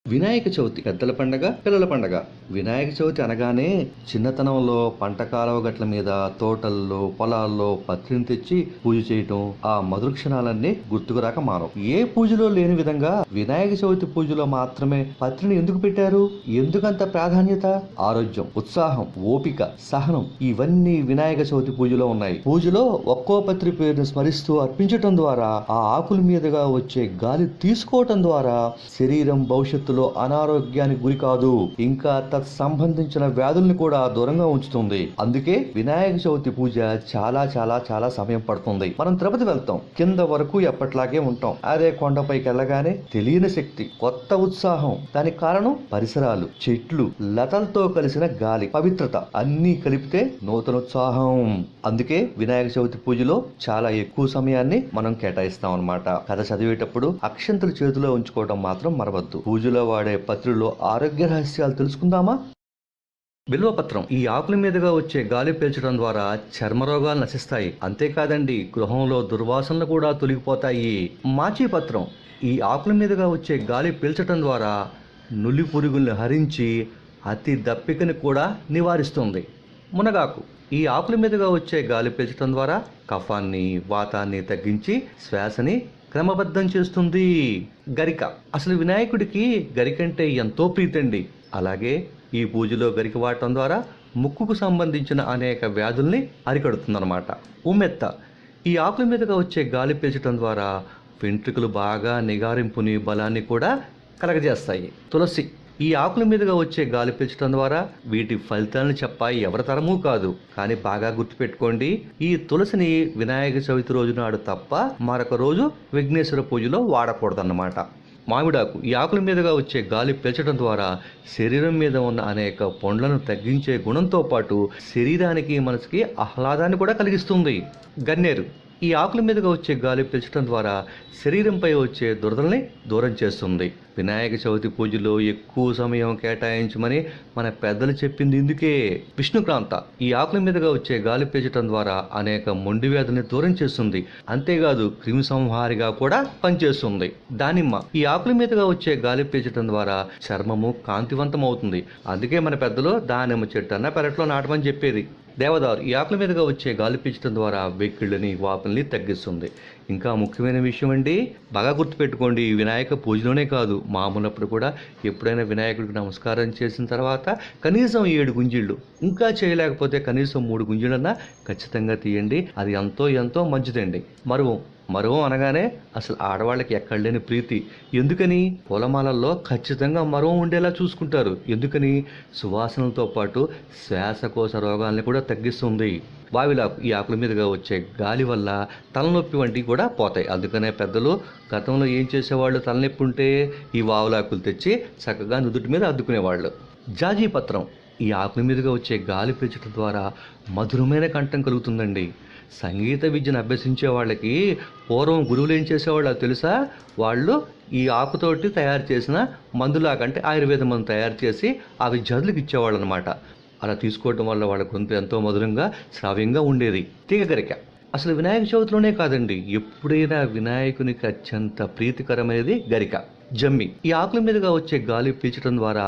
వినాయక చవితి పెద్దల పండగ, పిల్లల పండగ. వినాయక చవితి అనగానే చిన్నతనంలో పంట కాలువ గట్ల మీద, తోటల్లో, పొలాల్లో పత్రిని తెచ్చి పూజ చేయటం, ఆ మధుర క్షణాలన్నీ గుర్తుకు రాక మానవు. ఏ పూజలో లేని విధంగా వినాయక చవితి పూజలో మాత్రమే పత్రిని ఎందుకు పెట్టారు? ఎందుకంత ప్రాధాన్యత? ఆరోగ్యం, ఉత్సాహం, ఓపిక, సహనం ఇవన్నీ వినాయక చవితి పూజలో ఉన్నాయి. పూజలో ఒక్కో పత్రి పేరును స్మరిస్తూ అర్పించటం ద్వారా, ఆ ఆకుల మీదుగా వచ్చే గాలి తీసుకోవటం ద్వారా శరీరం భవిష్యత్తు అనారోగ్యానికి గురి కాదు, ఇంకా సంబంధించిన వ్యాధుల్ని కూడా దూరంగా ఉంచుతుంది. అందుకే వినాయక చవితి పూజ చాలా చాలా చాలా సమయం పడుతుంది. మనం తిరుపతి వెళ్తాం, కింద వరకు ఎప్పట్లాగే ఉంటాం. అదే కొండపైకి వెళ్ళగానే తెలియని శక్తి, కొత్త ఉత్సాహం. దానికి కారణం పరిసరాలు, చెట్లు, లతలతో కలిసిన గాలి, పవిత్రత అన్నీ కలిపితే నూతన ఉత్సాహం. అందుకే వినాయక చవితి పూజలో చాలా ఎక్కువ సమయాన్ని మనం కేటాయిస్తాం అన్నమాట. కథ చదివేటప్పుడు అక్షంతలు చేతిలో ఉంచుకోవడం మాత్రం మరవద్దు. పూజలో వాడే పత్రుల్లో ఆరోగ్య రహస్యాలు తెలుసుకుందామా? బిల్వపత్రం. ఈ ఆకుల మీదుగా వచ్చే గాలి పీల్చడం ద్వారా చర్మరోగాలు నశిస్తాయి. అంతేకాదండి, గృహంలో దుర్వాసనలు కూడా తొలగిపోతాయి. మాచిపత్రం. ఈ ఆకుల మీదుగా వచ్చే గాలి పీల్చడం ద్వారా నులి పురుగుల్ని హరించి అతి దప్పికని కూడా నివారిస్తుంది. మునగాకు. ఈ ఆకుల మీదుగా వచ్చే గాలి పీల్చడం ద్వారా కఫాన్ని, వాతాన్ని తగ్గించి శ్వాసని క్రమబద్ధం చేస్తుంది. గరిక. అసలు వినాయకుడికి గరికంటే ఎంతో ప్రీతండి. అలాగే ఈ పూజలో గరిక వాడటం ద్వారా ముక్కుకు సంబంధించిన అనేక వ్యాధుల్ని అరికడుతుందన్నమాట. ఉమ్మెత్త. ఈ ఆకుల మీదుగా వచ్చే గాలి పీల్చడం ద్వారా వెంట్రుకలు బాగా నిగారింపుని, బలాన్ని కూడా కలగజేస్తాయి. తులసి. ఈ ఆకుల మీదుగా వచ్చే గాలి పీల్చడం ద్వారా వీటి ఫలితాలను చెప్పాయి ఎవరి తరమూ కాదు. కానీ బాగా గుర్తుపెట్టుకోండి, ఈ తులసిని వినాయక చవితి రోజు నాడు తప్ప మరొక రోజు విఘ్నేశ్వర పూజలో వాడకూడదన్నమాట. మామిడాకు. ఈ ఆకుల మీదుగా వచ్చే గాలి పీల్చడం ద్వారా శరీరం మీద ఉన్న అనేక పొండ్లను తగ్గించే గుణంతో పాటు శరీరానికి, మనసుకి ఆహ్లాదాన్ని కూడా కలిగిస్తుంది. గన్నేరు. ఈ ఆకుల మీదుగా వచ్చే గాలి పీల్చడం ద్వారా శరీరంపై వచ్చే దురదల్ని దూరం చేస్తుంది. వినాయక చవితి పూజలో ఎక్కువ సమయం కేటాయించమని మన పెద్దలు చెప్పింది ఇందుకే. విష్ణుక్రాంత. ఈ ఆకుల మీదుగా వచ్చే గాలి పీల్చడం ద్వారా అనేక మొండి వ్యాధుల్ని దూరం చేస్తుంది. అంతేకాదు క్రిమి సంహారిగా కూడా పనిచేస్తుంది. దానిమ్మ. ఈ ఆకుల మీదుగా వచ్చే గాలి పీల్చడం ద్వారా చర్మము కాంతివంతం అవుతుంది. అందుకే మన పెద్దలు దానిమ్మ చెట్టు అన్న పెరట్లో నాటమని చెప్పేది. దేవదారు. ఈ ఆకుల మీదుగా వచ్చే గాలి పీల్చడం ద్వారా వెక్కిళ్ళని, వాపుల్ని తగ్గిస్తుంది. ఇంకా ముఖ్యమైన విషయం అండి, బాగా గుర్తుపెట్టుకోండి, వినాయక పూజలోనే కాదు, మామూలప్పుడు కూడా ఎప్పుడైనా వినాయకుడికి నమస్కారం చేసిన తర్వాత కనీసం 7 గుంజిళ్ళు, ఇంకా చేయలేకపోతే కనీసం 3 గుంజిళ్ళన్నా ఖచ్చితంగా తీయండి. అది ఎంతో ఎంతో మంచిదండి. మరువం అనగానే అసలు ఆడవాళ్ళకి ఎక్కడ లేని ప్రీతి. ఎందుకని? పూలమాలల్లో ఖచ్చితంగా మరువం ఉండేలా చూసుకుంటారు. ఎందుకని? సువాసనలతో పాటు శ్వాసకోశ రోగాల్ని కూడా తగ్గిస్తుంది. వావిలాకు. ఈ ఆకుల మీదుగా వచ్చే గాలి వల్ల తలనొప్పి వంటివి కూడా పోతాయి. అందుకనే పెద్దలు గతంలో ఏం చేసేవాళ్ళు? తలనొప్పి ఉంటే ఈ వావులాకులు తెచ్చి చక్కగా నుదుటి మీద అద్దుకునేవాళ్ళు. జాజీ పత్రం. ఈ ఆకుల మీదుగా వచ్చే గాలి పీల్చడం ద్వారా మధురమైన కంఠం కలుగుతుందండి. సంగీత విద్యను అభ్యసించే వాళ్ళకి పూర్వం గురువులు ఏం చేసేవాళ్ళు తెలుసా? వాళ్ళు ఈ ఆకుతోటి తయారు చేసిన మందులాగంటే ఆయుర్వేద మందు తయారు చేసి ఆ విద్యార్థులకు ఇచ్చేవాళ్ళు అనమాట. అలా తీసుకోవడం వల్ల వాళ్ళ గొంతు ఎంతో మధురంగా, శ్రావ్యంగా ఉండేది. తీగగరిక. అసలు వినాయక చవితిలోనే కాదండి, ఎప్పుడైనా వినాయకునికి అత్యంత ప్రీతికరమైనది గరిక. జమ్మి. ఈ ఆకుల మీదుగా వచ్చే గాలి పీల్చడం ద్వారా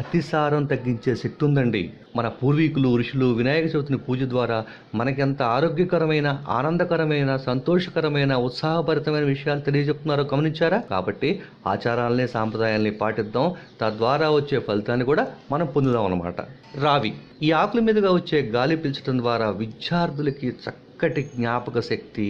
అతిసారం తగ్గించే శక్తి ఉందండి. మన పూర్వీకులు, ఋషులు వినాయక చవితిని పూజ ద్వారా మనకెంత ఆరోగ్యకరమైన, ఆనందకరమైన, సంతోషకరమైన, ఉత్సాహభరితమైన విషయాలు తెలియజెప్తున్నారో గమనించారా? కాబట్టి ఆచారాలని, సాంప్రదాయాల్ని పాటిద్దాం. తద్వారా వచ్చే ఫలితాన్ని కూడా మనం పొందుదాం అన్నమాట. రావి. ఈ ఆకుల మీదుగా వచ్చే గాలి పీల్చడం ద్వారా విద్యార్థులకి చక్కటి జ్ఞాపక శక్తి,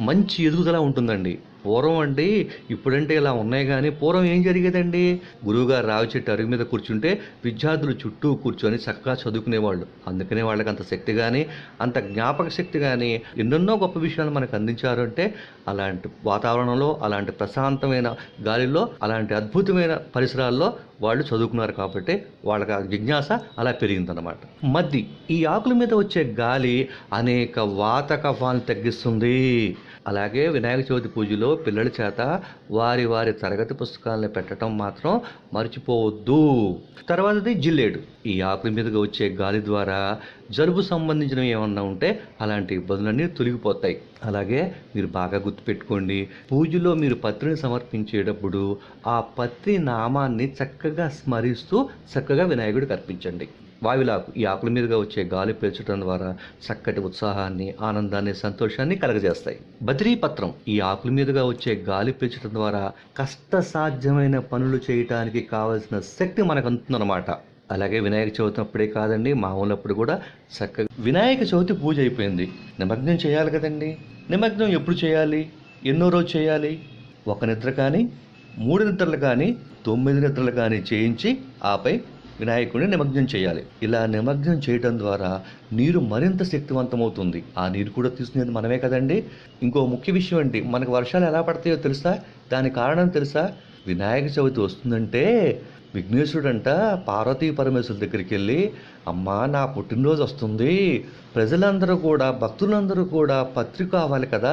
మంచి ఎదుగుదల ఉంటుందండి. పూర్వం అండి, ఇప్పుడంటే ఇలా ఉన్నాయి కానీ పూర్వం ఏం జరిగేదండి? గురువుగారు రావి చెట్టు అరుగు మీద కూర్చుంటే విద్యార్థులు చుట్టూ కూర్చొని చక్కగా చదువుకునేవాళ్ళు. అందుకనే వాళ్ళకి అంత శక్తి కానీ, అంత జ్ఞాపక శక్తి కానీ, ఎన్నెన్నో గొప్ప విషయాలు మనకు అందించారు. అంటే అలాంటి వాతావరణంలో, అలాంటి ప్రశాంతమైన గాలిలో, అలాంటి అద్భుతమైన పరిసరాల్లో వాళ్ళు చదువుకున్నారు. కాబట్టి వాళ్ళకి ఆ జిజ్ఞాస అలా పెరిగిందన్నమాట. మద్ది. ఈ ఆకుల మీద వచ్చే గాలి అనేక వాత కఫాలను తగ్గిస్తుంది. అలాగే వినాయక చవితి పూజలో పిల్లల చేత వారి వారి తరగతి పుస్తకాలను పెట్టడం మాత్రం మర్చిపోవద్దు. తర్వాతది జిల్లేడు. ఈ ఆకుల మీదుగా వచ్చే గాలి ద్వారా జలుబు సంబంధించినవి ఏమన్నా ఉంటే అలాంటి ఇబ్బందులన్నీ తొలగిపోతాయి. అలాగే మీరు బాగా గుర్తుపెట్టుకోండి, పూజలో మీరు పత్రిని సమర్పించేటప్పుడు ఆ పత్రి నామాన్ని చక్కగా స్మరిస్తూ చక్కగా వినాయకుడికి అర్పించండి. వావిలాకు. ఈ ఆకుల మీదుగా వచ్చే గాలి పీల్చడం ద్వారా చక్కటి ఉత్సాహాన్ని, ఆనందాన్ని, సంతోషాన్ని కలగజేస్తాయి. బద్రీపత్రం. ఈ ఆకుల మీదుగా వచ్చే గాలి పీల్చడం ద్వారా కష్టసాధ్యమైన పనులు చేయటానికి కావలసిన శక్తి మనకు అందుతుందన్నమాట. అలాగే వినాయక చవితి అప్పుడే కాదండి, మామూలప్పుడు కూడా చక్కగా వినాయక చవితి పూజ అయిపోయింది, నిమగ్నం చేయాలి కదండి. నిమగ్నం ఎప్పుడు చేయాలి, ఎన్నో రోజు చేయాలి? ఒక నిద్ర కానీ, 3 నిద్రలు కానీ, 9 నిద్రలు కానీ చేయించి ఆపై వినాయకుడిని నిమగ్నం చేయాలి. ఇలా నిమగ్నం చేయడం ద్వారా నీరు మరింత శక్తివంతమవుతుంది. ఆ నీరు కూడా తీసుకునేది మనమే కదండి. ఇంకో ముఖ్య విషయం ఏంటి, మనకు వర్షాలు ఎలా పడతాయో తెలుసా? దానికి కారణం తెలుసా? వినాయక చవితి వస్తుందంటే విఘ్నేశ్వరుడంట పార్వతీ పరమేశ్వరుల దగ్గరికి వెళ్ళి, అమ్మా నా పుట్టినరోజు వస్తుంది, ప్రజలందరూ కూడా, భక్తులందరూ కూడా పత్రి కావాలి కదా,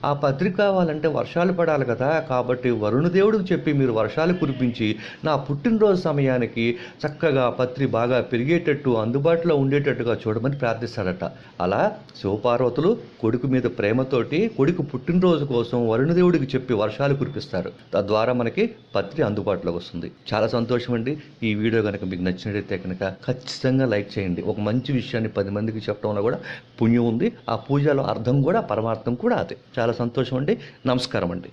ఆ పత్రి కావాలంటే వర్షాలు పడాలి కదా, కాబట్టి వరుణదేవుడికి చెప్పి మీరు వర్షాలు కురిపించి నా పుట్టినరోజు సమయానికి చక్కగా పత్రి బాగా పెరిగేటట్టు, అందుబాటులో ఉండేటట్టుగా చూడమని ప్రార్థిస్తాడట. అలా శివపార్వతులు కొడుకు మీద ప్రేమతోటి కొడుకు పుట్టినరోజు కోసం వరుణదేవుడికి చెప్పి వర్షాలు కురిపిస్తారు. తద్వారా మనకి పత్రి అందుబాటులోకి వస్తుంది. చాలా సంతోషం అండి. ఈ వీడియో కనుక మీకు నచ్చినట్లయితే కనుక ఖచ్చితంగా లైక్ చేయండి. ఒక మంచి విషయాన్ని 10 మందికి చెప్పడంలో కూడా పుణ్యం ఉంది. ఆ పూజలో అర్థం కూడా, పరమార్థం కూడా అదే. చాలా సంతోషం అండి. నమస్కారం అండి.